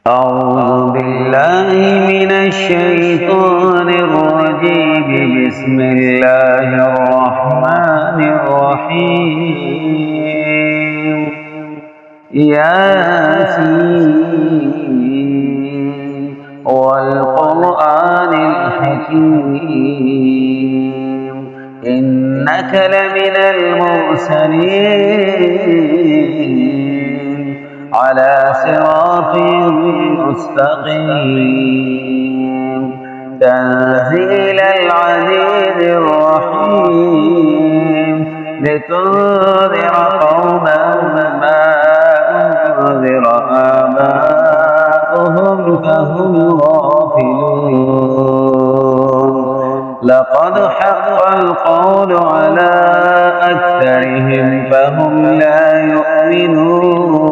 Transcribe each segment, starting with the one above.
أعوذ بالله من الشيطان الرجيم. بسم الله الرحمن الرحيم. ياسين والقرآن الحكيم إنك لمن المرسلين على صراط مستقيم تنزيل العزيز الرحيم لتنذر قوما ما أنذر آباؤهم فهم غافلون. لقد حق القول على أكثرهم فهم لا يؤمنون.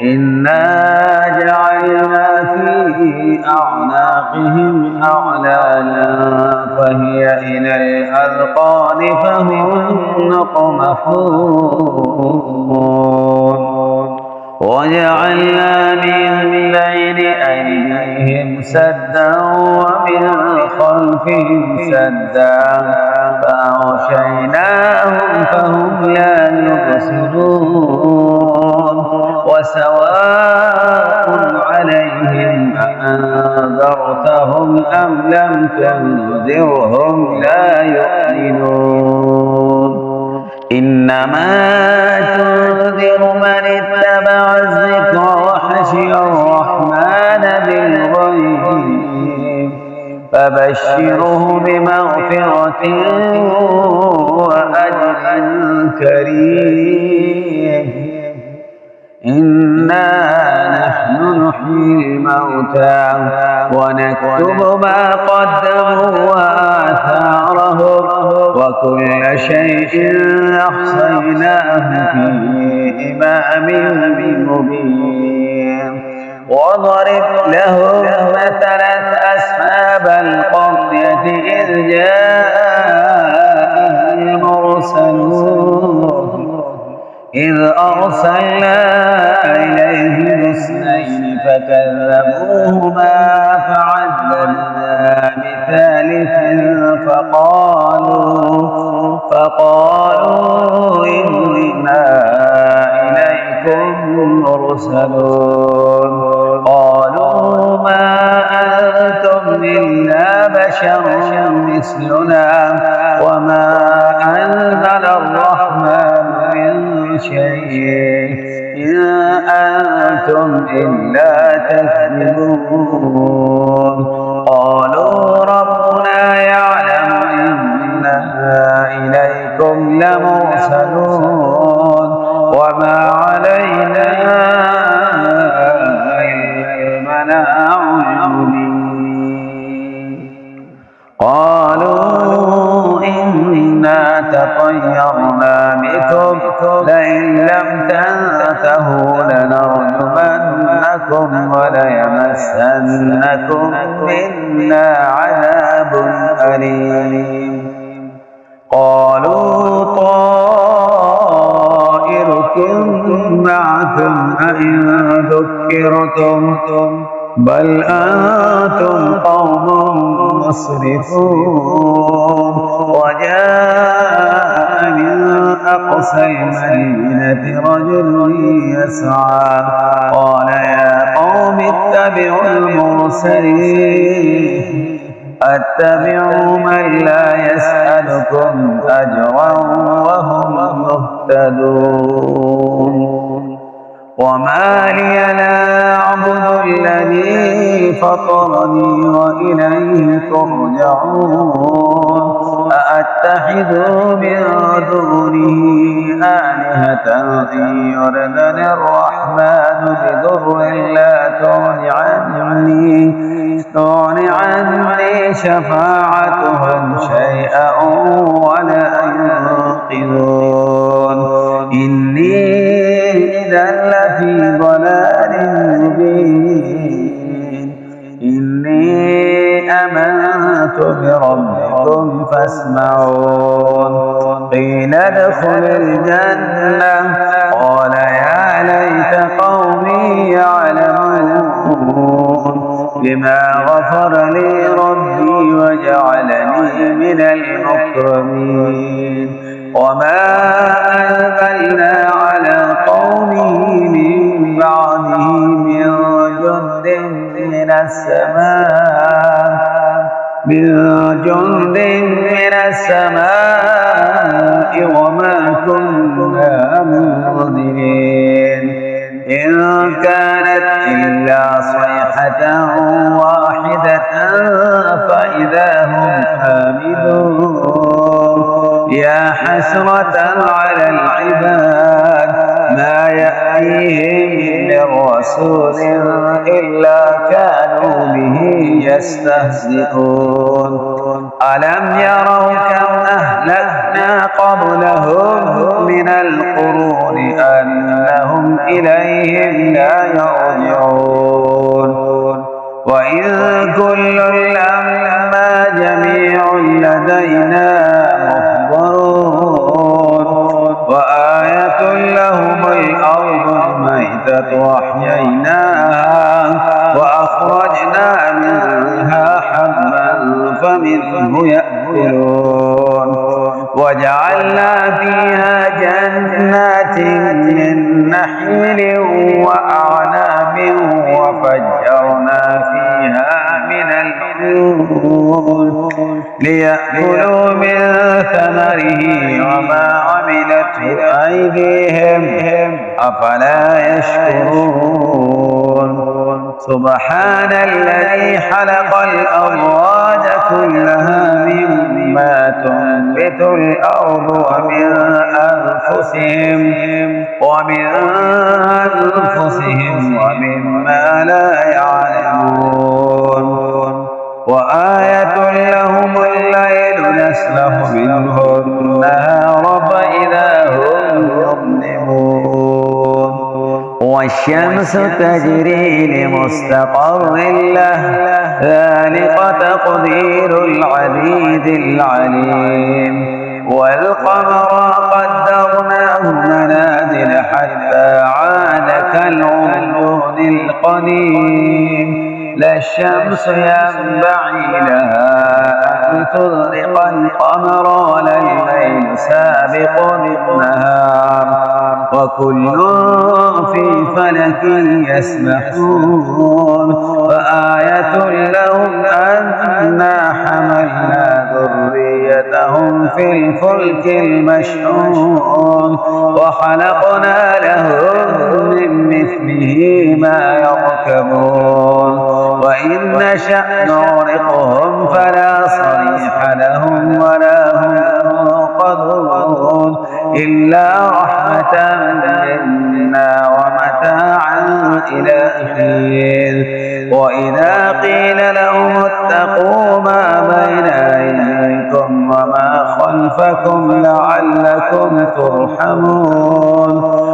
إنا جعلنا في أعناقهم أغلالا فهي إلى الأذقان فهم مقمحون. وجعلنا من بين أيديهم سدا ومن خلفهم سدا فأغشيناهم فهم لا يبصرون. وسواء عليهم أأنذرتهم أم لم تنذرهم لا يؤمنون. إنما تنذر من اتبع الذكر وخشي الرحمن بالغيب فبشره بمغفرة وأجر كريم. إنا نحن نحيي الموتى ونكتب ما قدموا وآثارهم وكل شيء أحصيناه في إمام مبين. وضرب لهم مثلا أصحاب القرية إذ جاء المرسلون إذ أرسلنا إليهم اثنين فكذبوهما فعززنا بثالث فقالوا إنا إليكم مرسلون. قالوا ما أنتم إلا بشر مثلنا وما أنزل الرحمن من شيء إن أنتم إلا تكذبون. قالوا ربنا يعلم إنا إليكم لمرسلون وما علينا إلا البلاغ المبين. قالوا إنا تطيرنا بكم لئن لم تنتهوا لنرجمنكم وليمسنكم منا عذاب أليم. قالوا طائركم معكم أئن ذكرتم بل أنتم قوم مسرفون. وجاء من أقصى المدينة رجل يسعى قال يا قوم اتبعوا المرسلين اتبعوا من لا يسألكم أجرا وهم مهتدون. وما لي لا أعبد الذي فطرني وإليه ترجعون. أأتخذ من دونه آلهة إن يردني الرحمن بضر لا تغن عني شفاعتهم شيئا ولا ينقذون. إني إذا لفي ضلال مبين. إني آمنت بربكم فاسمعون. قيل ادخل الجنة قال يا ليت قومي بما غفر لي ربي وجعلني من المكرمين وما أنزلنا على قومه من بعده من جند من السماء وما كنا منزلين إن كانت إلا صيحة واحدة فإذا هم حامدون يا حسرة على العباد ما يأتيهم من رسول إلا كانوا به يستهزئون ألم يروا كم أهلكنا قبلهم من القرون أنهم إليهم لا يرجعون وإن كل لما جميع لدينا محضرون وآية لهم الأرض الميتة وأحييناها وأخرجنا منها حبا فمنه يأكلون وجعلنا فيها جنات من نخيل وأعناب وفجرنا فيها من العيون ليأكلوا من ثمره وما عملته أيديهم أفلا يشكرون سبحان الذي خلق الأزواج كلها مما تنبت الأرض ومن أنفسهم ومما لا يعلمون وآية لهم الليل نسلخ منه النهار فإذا هم مظلمون والشمس تجري لمستقر له ذلك تقدير العزيز العليم والقمر قدرناه منازل حتى عاد كالعرجون القديم لا الشمس ينبغي لها أن تدرك القمر ولا الليل سابق النهار وكل في فلك يسبحون وآية لهم أنا حملنا ذريتهم في الفلك المشحون وخلقنا لهم من مثله ما يركبون وإن نشأ نغرقهم فلا صريح لهم ولا هم ينقذون إلا رحمة منا ومتاعا إلى حين وإذا قيل لهم اتقوا ما بين أيديكم وما خلفكم لعلكم ترحمون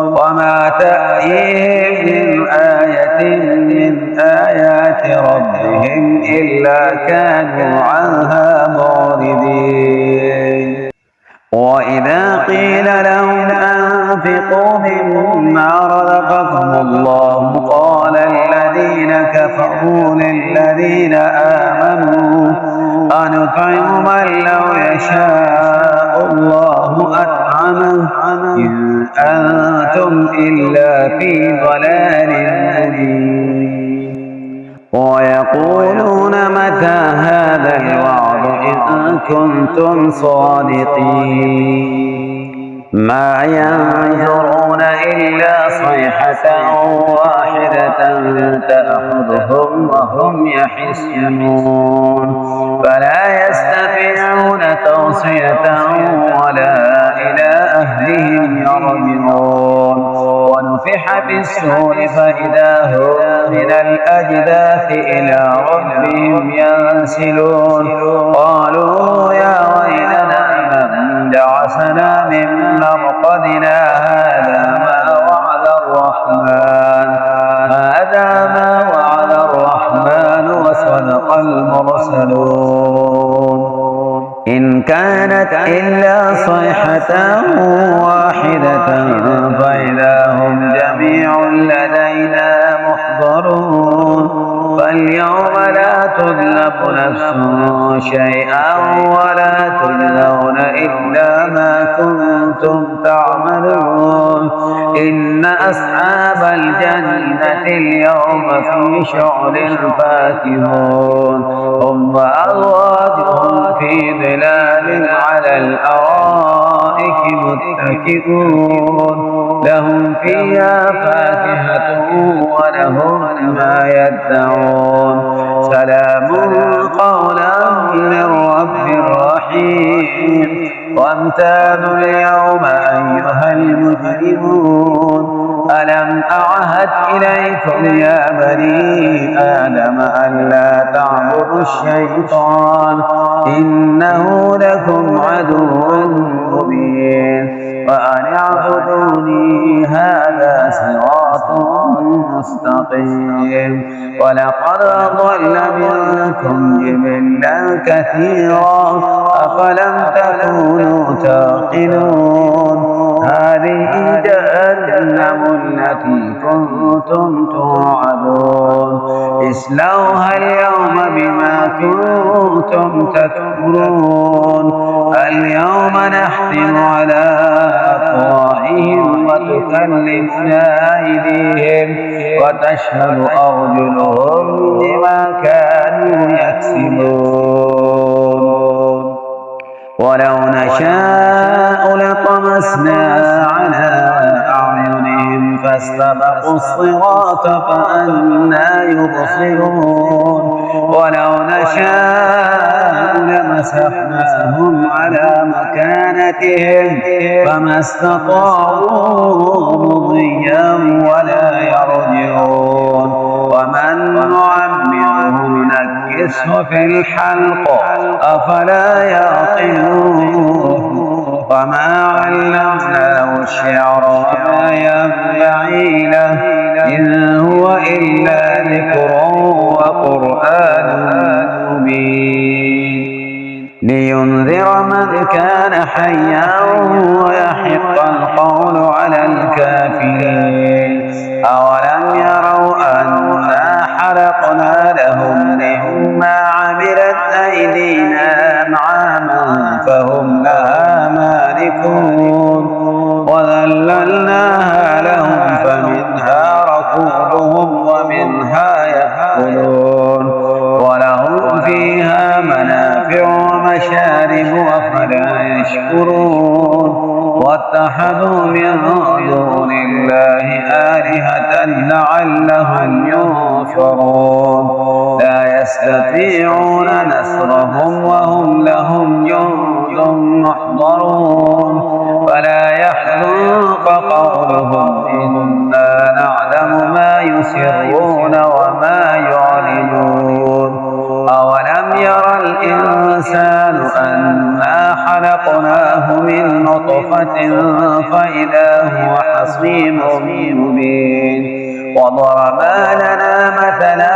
وما تأتيهم من آية من آيات ربهم إلا كانوا عنها معرضين وإذا قيل لهم أنفقوا مما رزقكم الله قال الذين كفروا للذين آمنوا أنطعم من لو يشاء الله أطعمه إن أنتم إلا في ضلال مبين ويقولون متى هذا الوعد إن كنتم صادقين ما ينظرون إلا صيحة واحدة تأخذهم وهم يحسون فلا يستطيعون توصية ولا إلى أهلهم يرجعون ونفح في السور فإذا هم من الأجداث إلى ربهم ينسلون قالوا يا ويلنا من بعثنا من مرقدنا هذا ما وعد الرحمن وصدق المرسلون إن كانت إلا صيحة واحدة فإذا هم جميع لدينا محضرون فاليوم تظلم نفس شيئا ولا تجزون إلا ما كنتم تعملون إن أصحاب الجنة اليوم في شغل فاكهون هم وأزواجهم في ظلال على الأرائك متكئون لهم فيها فاكهة ولهم ما يدعون سلام قولا من رب رحيم وامتازوا اليوم أيها المجرمون ألم أعهد إليكم يا بني آدم ألا تعبدوا الشيطان إنه لكم عدو مبين وأن اعبدوني هذا صراط مستقيم ولقد ضل منكم جبلا كثيرا أفلم تكونوا تعقلون هذه جهنم التي كنتم توعدون اصلوها اليوم بما كنتم تكفرون اليوم نختم على أفواههم وتكلمنا أيديهم وتشهد أرجلهم بما كانوا يكسبون ولو نشاء لطمسنا على أعينهم فاستبقوا الصراط فأنى يبصرون ولو نشاء لمسحناهم على مكانتهم فما استطاعوا مضيا ولا يرجعون ومن نعمره نكسه في الحلق أفلا يعقلون وما علمناه الشعر وما ينبغي له إن هو إلا ذكر وقرآن مبين لينذر من كان حيا ويحق القول على الكافرين أولم يروا أنا حرقنا لهم مما عملت أيدينا أنعاما فهم لها مالكون وذللناها لهم فمنها ركوبهم ومنها يأكلون ولهم فيها منافع ومشارب أفلا يشكرون واتخذوا من دون الله آلهة لعلهم ينصرون لا يستطيعون نصرهم وهم لهم جند محضرون فلا يحزنك قولهم إنا نعلم ما يسرون وما يعلنون أولم يرى الإنسان أنا خلقناه من نطفة فإذا هو خصيم مبين وضربا لنا مثلا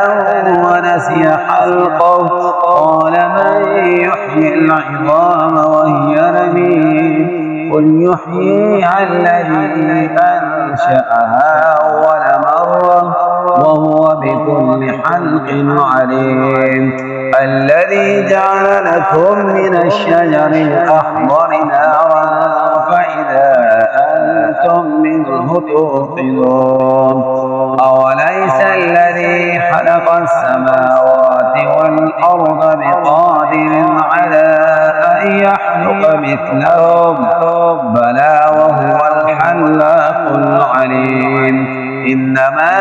ونسي خلقه قال من يحيي العظام وهي رميم قل يحييها الذي أنشأها أول مرة وهو بكل خلق عليم الذي جعل لكم من الشجر الأخضر نارا فإذا أنتم منه توقدون أوليس الذي خلق السماوات والأرض بقادر على أن يخلق مثلهم بلى وهو الخلاق العليم إنما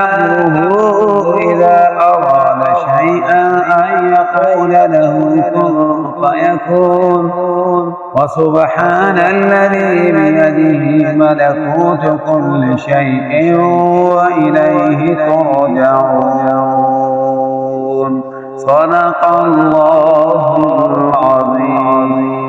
أمره إذا أراد شيئا أن يقول له كن فيكون وسبحان الذي بيده ملكوت كل شيء وإليه ترجعون صدق الله العظيم.